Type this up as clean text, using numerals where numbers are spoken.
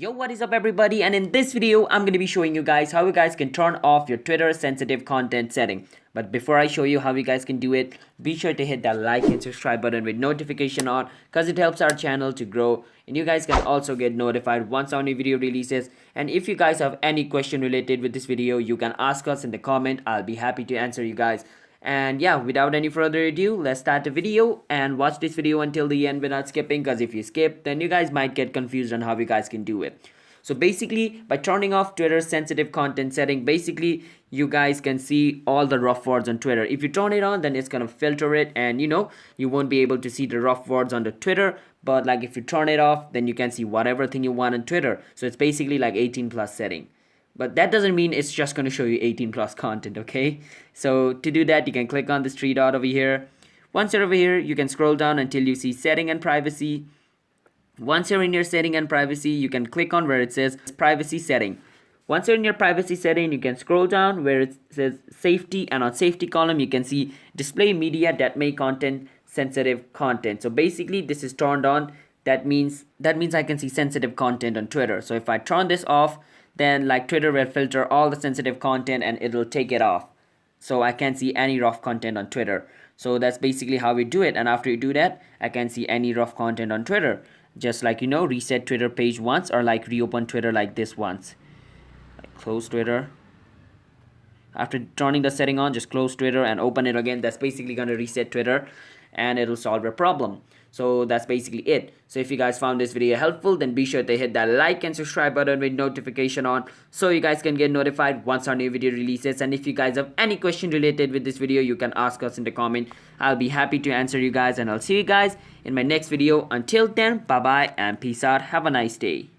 Yo, what is up everybody, and in this video I'm going to be showing you guys how you guys can turn off your Twitter sensitive content setting. But before I show you how you guys can do it, be sure to hit that like and subscribe button with notification on, because it helps our channel to grow, and you guys can also get notified once our new video releases. And if you guys have any question related with this video, you can ask us in the comment. I'll be happy to answer you guys. And yeah, without any further ado, let's start the video and watch this video until the end without skipping, because if you skip, then you guys might get confused on how you guys can do it. So basically, by turning off Twitter sensitive content setting, basically you guys can see all the rough words on Twitter. If you turn it on, then it's gonna filter it, and you won't be able to see the rough words on the Twitter. But like if you turn it off, then you can see whatever thing you want on Twitter. So it's basically like 18 plus setting. But that doesn't mean it's just going to show you 18 plus content, okay? So to do that, you can click on this three dot over here. Once you're over here, you can scroll down until you see setting and privacy. Once you're in your setting and privacy, you can click on where it says privacy setting. Once you're in your privacy setting, you can scroll down where it says safety, and on safety column you can see display media that may contain sensitive content. So basically this is turned on. That means I can see sensitive content on Twitter. So if I turn this off, then like Twitter will filter all the sensitive content and it'll take it off. So I can't see any rough content on Twitter. So that's basically how we do it. And after you do that, I can see any rough content on Twitter. Just like reset Twitter page once, or like reopen Twitter like this once. Like close Twitter. After turning the setting on, just close Twitter and open it again. That's basically going to reset Twitter and it'll solve your problem. So that's basically it. So if you guys found this video helpful, then be sure to hit that like and subscribe button with notification on, so you guys can get notified once our new video releases. And if you guys have any question related with this video, you can ask us in the comment. I'll be happy to answer you guys, and I'll see you guys in my next video. Until then, bye bye and peace out. Have a nice day.